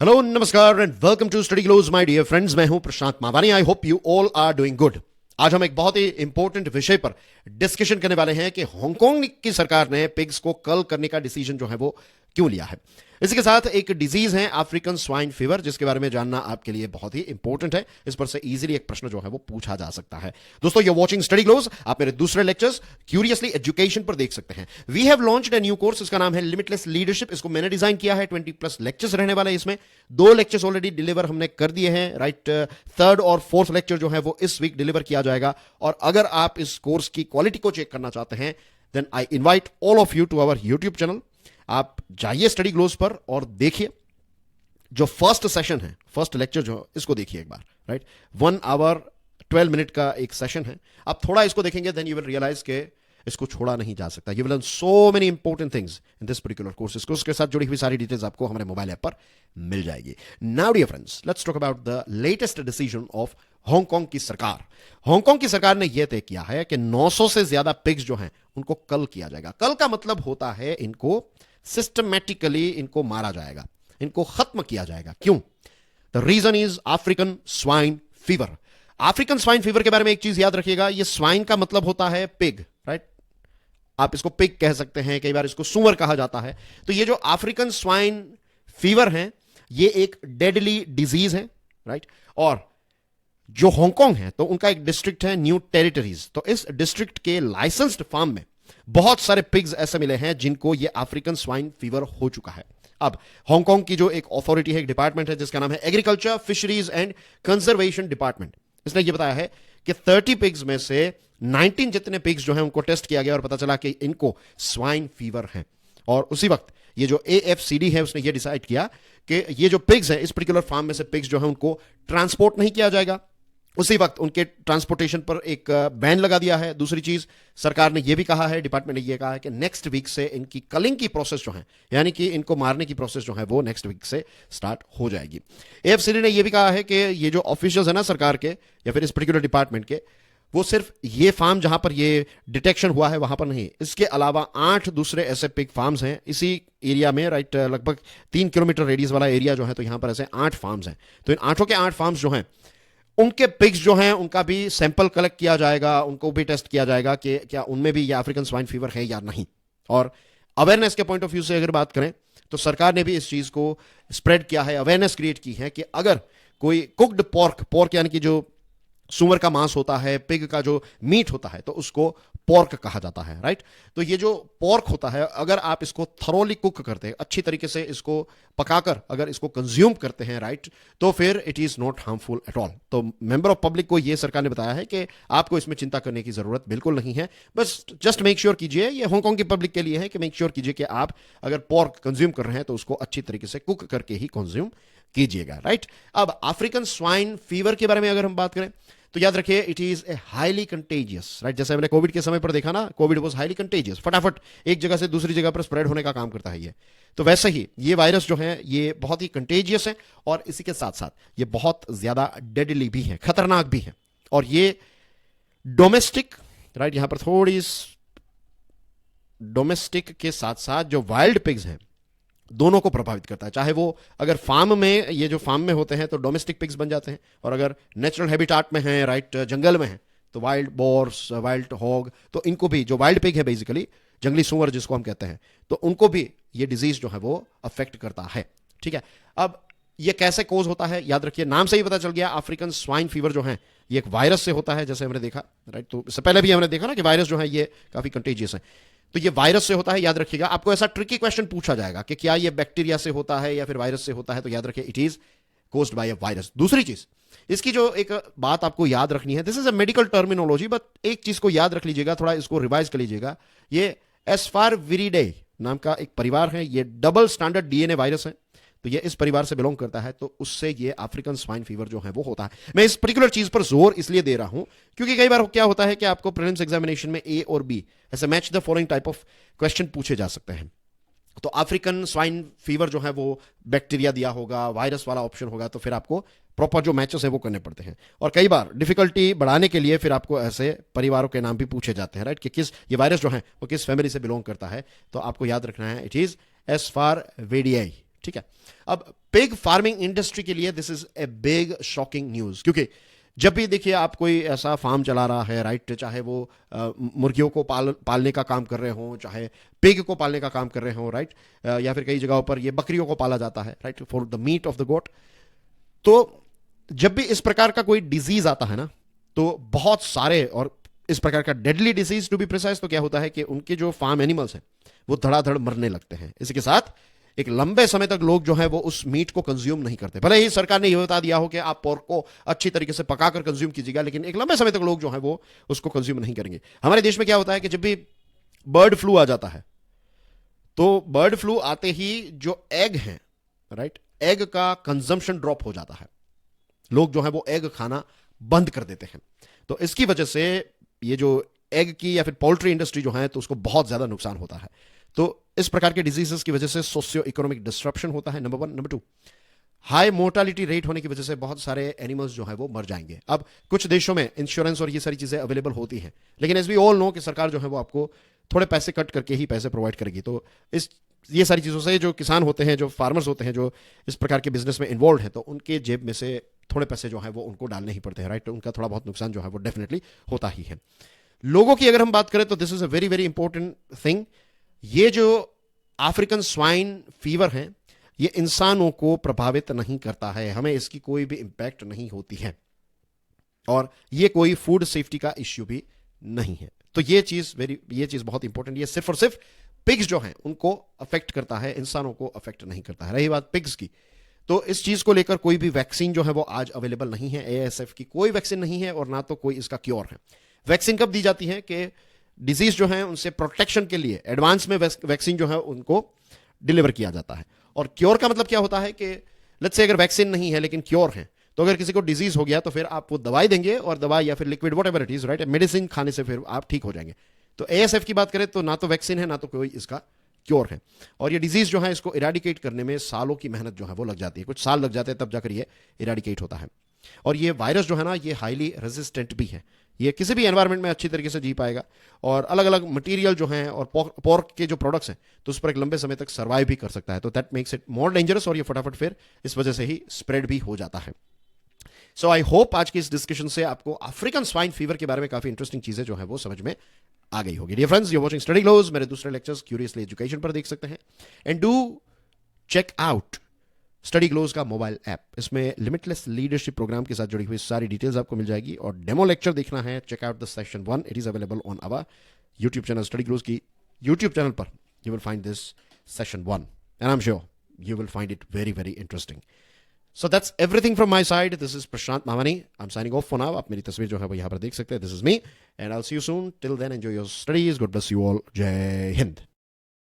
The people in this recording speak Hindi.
हेलो नमस्कार and welcome to study close my dear friends. मैं हूं Prashant Mawani. I hope you all are doing good. आज हम एक बहुत ही इंपॉर्टेंट विषय पर डिस्कशन करने वाले हैं कि हांगकांग की सरकार ने पिग्स को कल करने का डिसीजन जो है वो क्यों लिया है। इसी के साथ एक डिजीज है अफ्रीकन स्वाइन फीवर, जिसके बारे में जानना आपके लिए बहुत ही इंपॉर्टेंट है। इस पर से इजीली एक प्रश्न जो है वो पूछा जा सकता है। दोस्तों, यू वाचिंग स्टडी क्लोज। आप मेरे दूसरे लेक्चर्स क्यूरियसली एजुकेशन पर देख सकते हैं। We have launched a new course, इसका नाम है लिमिटलेस लीडरशिप। इसको मैंने डिजाइन किया है। 20+ लेक्चर्स रहने वाले हैं इसमें। 2 लेक्चर्स ऑलरेडी डिलीवर हमने कर दिए हैं, राइट। 3rd और 4th लेक्चर जो है वो इस वीक डिलीवर किया जाएगा। और अगर आप इस कोर्स की क्वालिटी को चेक करना चाहते हैं, then I invite all of you to our YouTube channel. आप जाइए स्टडी ग्लोज पर और देखिए जो फर्स्ट सेशन है, फर्स्ट लेक्चर जो, इसको देखिए एक बार, राइट। 1 आवर 12 मिनट का एक सेशन है। आप थोड़ा इसको देखेंगे, देन यू विल रियलाइज के इसको छोड़ा नहीं जा सकता। You will learn so many important things in this particular course. इस कोर्स के साथ जुड़ी हुई सारी डिटेल्स आपको हमारे मोबाइल ऐप पर मिल जाएगी। Now dear friends, let's talk about the latest decision of Hong Kong की सरकार। हांगकांग की सरकार ने यह तय किया है कि 900 से ज्यादा पिग्स जो हैं उनको कल किया जाएगा। कल का मतलब होता है इनको सिस्टमैटिकली इनको मारा जाएगा, इनको खत्म किया जाएगा। क्यों? The reason is African swine fever. African swine fever के बारे में एक चीज याद रखिएगा, ये स्वाइन का मतलब होता है पिग, राइट। आप इसको पिग कह सकते हैं, कई बार इसको सुअर कहा जाता है। तो ये जो अफ्रीकन स्वाइन फीवर है, ये एक डेडली डिजीज है, राइट। और जो हांगकांग है तो उनका एक डिस्ट्रिक्ट है न्यू टेरिटरीज। तो इस डिस्ट्रिक्ट के लाइसेंस्ड फार्म में बहुत सारे पिग्स ऐसे मिले हैं जिनको ये अफ्रीकन स्वाइन फीवर हो चुका है। अब हांगकांग की जो एक अथॉरिटी है, एक डिपार्टमेंट है जिसका नाम है agriculture, fisheries and conservation department, इसने ये बताया है कि 30 पिग्स में से 19 जितने पिग्स जो हैं उनको टेस्ट किया गया और पता चला कि इनको स्वाइन फीवर है। और उसी वक्त ये जो AFCD है उसने ये डिसाइड किया कि ये जो पिग्स हैं इस पर्टिकुलर फार्म में से पिग्स जो है उनको ट्रांसपोर्ट नहीं किया जाएगा। उसी वक्त उनके ट्रांसपोर्टेशन पर एक बैन लगा दिया है। दूसरी चीज, सरकार ने यह भी कहा है, डिपार्टमेंट ने यह कहा है कि नेक्स्ट वीक से इनकी कलिंग की प्रोसेस जो है, यानी कि इनको मारने की प्रोसेस जो है वो नेक्स्ट वीक से स्टार्ट हो जाएगी। AFCD ने यह भी कहा है कि ये जो ऑफिशियल्स है ना सरकार के या फिर इस पर्टिकुलर डिपार्टमेंट के, वो सिर्फ ये फार्म जहां पर ये डिटेक्शन हुआ है वहां पर नहीं, इसके अलावा 8 दूसरे ऐसे पिग फार्म्स हैं इसी एरिया में, राइट। लगभग 3 किलोमीटर रेडियस वाला एरिया जो है, तो यहां पर ऐसे 8 फार्म्स हैं। तो इन 8 के 8 फार्म्स जो हैं उनके पिग्स जो हैं उनका भी सैंपल कलेक्ट किया जाएगा, उनको भी टेस्ट किया जाएगा कि क्या उनमें भी ये अफ्रीकन स्वाइन फीवर है या नहीं। और अवेयरनेस के पॉइंट ऑफ व्यू से अगर बात करें तो सरकार ने भी इस चीज को स्प्रेड किया है, अवेयरनेस क्रिएट की है कि अगर कोई कुक्ड पोर्क यानी कि जो सुअर का मांस होता है, पिग का जो मीट होता है, तो उसको पोर्क कहा जाता है, राइट। तो ये जो पोर्क होता है, अगर आप इसको थरोली कुक करते हैं, अच्छी तरीके से इसको पकाकर अगर इसको कंज्यूम करते हैं, राइट, तो फिर it is not harmful at all. तो मेंबर ऑफ पब्लिक को ये सरकार ने बताया है कि आपको इसमें चिंता करने की जरूरत बिल्कुल नहीं है। बस जस्ट मेक श्योर कीजिए, ये हांगकांग की पब्लिक के लिए है कि मेक श्योर कीजिए कि आप अगर पोर्क कंज्यूम कर रहे हैं तो उसको अच्छी तरीके से कुक करके ही कंज्यूम कीजिएगा, राइट। अब अफ्रीकन स्वाइन फीवर के बारे में अगर हम बात करें तो याद रखिए, it is a highly contagious, right. जैसे हमने कोविड के समय पर देखा ना, कोविड वाज हाईली कंटेजियस, फटाफट एक जगह से दूसरी जगह पर स्प्रेड होने का काम करता है ये। तो वैसे ही ये वायरस जो है ये बहुत ही कंटेजियस है और इसी के साथ साथ ये बहुत ज्यादा डेडली भी है, खतरनाक भी है। और ये डोमेस्टिक, राइट, यहां पर थोड़ी डोमेस्टिक के साथ साथ जो वाइल्ड पिग्स हैं दोनों को प्रभावित करता है। चाहे वो अगर फार्म में, ये जो फार्म में होते हैं तो डोमेस्टिक पिग्स बन जाते हैं, और अगर नेचुरल हैबिटाट में है, राइट, जंगल में है, तो वाइल्ड बोर्स, वाइल्ड हॉग, तो इनको भी, जो वाइल्ड पिग है बेसिकली जंगली सुअर जिसको हम कहते हैं, तो उनको भी ये डिजीज जो है वो अफेक्ट करता है, ठीक है। अब ये कैसे कोज होता है, याद रखिए, नाम से ही पता चल गया, अफ्रीकन स्वाइन फीवर जो है ये एक वायरस से होता है, जैसे हमने देखा, राइट। तो इससे पहले भी हमने देखा ना कि वायरस जो है ये काफी कंटेजियस है। तो ये वायरस से होता है, याद रखिएगा। आपको ऐसा ट्रिकी क्वेश्चन पूछा जाएगा कि क्या ये बैक्टीरिया से होता है या फिर वायरस से होता है, तो याद रखिए it is caused by a virus. दूसरी चीज, इसकी जो एक बात आपको याद रखनी है, this is a medical terminology, but एक चीज को याद रख लीजिएगा, थोड़ा इसको रिवाइज कर लीजिएगा। ये एस्पारविरिडे नाम का एक परिवार है, ये डबल स्टैंडर्ड DNA वायरस है, तो ये इस परिवार से बिलोंग करता है, तो उससे ये अफ्रीकन स्वाइन फीवर जो है वो होता है। मैं इस पर्टिकुलर चीज पर जोर इसलिए दे रहा हूं क्योंकि कई बार क्या होता है कि आपको प्रीलिम्स एग्जामिनेशन में A और B ऐसे match the following type of question पूछे जा सकते हैं। तो अफ्रीकन स्वाइन फीवर जो है वो बैक्टीरिया दिया होगा, वायरस वाला ऑप्शन होगा, तो फिर आपको प्रॉपर जो मैचेस है वो करने पड़ते हैं। और कई बार डिफिकल्टी बढ़ाने के लिए फिर आपको ऐसे परिवारों के नाम भी पूछे जाते हैं, राइट, कि किस ये वायरस जो है वो किस फैमिली से बिलोंग करता है। तो आपको याद रखना है, इट इज एस्पारविरिडाई, ठीक है। अब पिग फार्मिंग इंडस्ट्री के लिए this is a big shocking news, क्योंकि जब भी देखिए आप कोई ऐसा फार्म चला रहा है, राइट, चाहे वो मुर्गियों को पालने का काम कर रहे हो, चाहे पिग को पालने का काम कर रहे हो, राइट, या फिर कई जगहों पर ये बकरियों को पाला जाता है, right, for the meat of the goat. तो जब भी इस प्रकार का कोई डिजीज आता है ना, तो बहुत सारे, और इस प्रकार का deadly disease to be precise, तो क्या होता है कि उनके जो फार्म एनिमल्स हैं वो धड़ाधड़ मरने लगते हैं। इसके साथ एक लंबे समय तक लोग जो है वो उस मीट को कंज्यूम नहीं करते। भले ही सरकार ने यह बता दिया हो कि आप पोर्क को अच्छी तरीके से पकाकर कंज्यूम कीजिएगा, लेकिन एक लंबे समय तक लोग जो है वो उसको कंज्यूम नहीं करेंगे। हमारे देश में क्या होता है कि जब भी बर्ड फ्लू आ जाता है, तो बर्ड फ्लू आते ही जो एग हैं, राइट, एग का कंजम्पशन ड्रॉप हो जाता है। लोग जो है वो एग खाना बंद कर देते हैं। तो इसकी वजह से ये जो एग की या फिर पोल्ट्री इंडस्ट्री जो है, तो उसको बहुत ज्यादा नुकसान होता है। तो इस प्रकार के डिजीजेस की वजह से सोशियो इकोनॉमिक डिस्ट्रप्शन होता है, number 1। Number 2, high mortality rate होने की वजह से बहुत सारे एनिमल्स जो है वो मर जाएंगे। अब कुछ देशों में इंश्योरेंस और ये सारी चीजें अवेलेबल होती हैं, लेकिन एज वी ऑल नो कि सरकार जो है वो आपको थोड़े पैसे कट करके ही पैसे प्रोवाइड करेगी। तो ये सारी चीजों से जो किसान होते हैं, जो फार्मर्स होते हैं, जो इस प्रकार के बिजनेस में इन्वॉल्व हैं, तो उनके जेब में से थोड़े पैसे जो है वो उनको डालने ही पड़ते हैं, राइट। तो उनका थोड़ा बहुत नुकसान जो है वो डेफिनेटली होता ही है। लोगों की अगर हम बात करें तो this is a very very important thing. ये जो अफ्रीकन स्वाइन फीवर है, ये इंसानों को प्रभावित नहीं करता है, हमें इसकी कोई भी इंपैक्ट नहीं होती है, और ये कोई फूड सेफ्टी का इश्यू भी नहीं है। तो ये चीज बहुत इंपॉर्टेंट। ये सिर्फ और सिर्फ पिग्स जो हैं उनको अफेक्ट करता है, इंसानों को अफेक्ट नहीं करता है। रही बात पिग्स की, तो इस चीज को लेकर कोई भी वैक्सीन जो है वो आज अवेलेबल नहीं है। एएसएफ की कोई वैक्सीन नहीं है, और ना तो कोई इसका क्योर है। वैक्सीन कब दी जाती है कि डिजीज जो है उनसे प्रोटेक्शन के लिए एडवांस में वैक्सीन जो है उनको डिलीवर किया जाता है। और क्योर का मतलब क्या होता है कि लेट्स से अगर वैक्सीन नहीं है लेकिन क्योर है, तो अगर किसी को डिजीज हो गया तो फिर आप वो दवाई देंगे, और दवाई या फिर liquid whatever it is, right, medicine खाने से फिर आप ठीक हो जाएंगे। तो एएसएफ की बात करें तो ना तो वैक्सीन है, ना तो कोई इसका क्योर है। और ये डिजीज जो है इसको इराडिकेट करने में सालों की मेहनत जो है वो लग जाती है, कुछ साल लग जाते हैं तब जाकर ये इराडिकेट होता है। और ये वायरस जो है ना, ये हाईली रेजिस्टेंट भी है, ये किसी भी एनवायरनमेंट में अच्छी तरीके से जी पाएगा, और अलग अलग मटेरियल जो हैं और पोर्क के जो प्रोडक्ट्स हैं, तो उस पर एक लंबे समय तक सर्वाइव भी कर सकता है। तो that makes it more dangerous, और ये फटाफट फिर इस वजह से ही स्प्रेड भी हो जाता है। सो आई होप आज की इस डिस्कशन से आपको अफ्रीकन स्वाइन फीवर के बारे में काफी इंटरेस्टिंग चीजें जो है वो समझ में आ गई होगी। Dear friends, you watching Study Glows. मेरे दूसरे लेक्चर्स क्यूरियसली एजुकेशन पर देख सकते हैं, and do check out Study Glows का मोबाइल ऐप। इसमें लिमिटलेस लीडरशिप प्रोग्राम के साथ जुड़ी हुई सारी डिटेल्स आपको मिल जाएगी, और डेमो लेक्चर देखना है, check out the session 1। It is available on our YouTube channel. Study Glows की यूट्यूब चैनल पर you will find this session 1, and I am sure you will find it very very interesting. So that's everything from my side. This is Prashant Mamani. I'm signing off for now. आप मेरी तस्वीर जो है वो यहाँ पर देख सकते हैं. This is me, and I'll see you soon. Till then, enjoy your studies. God bless you all. Jai Hind.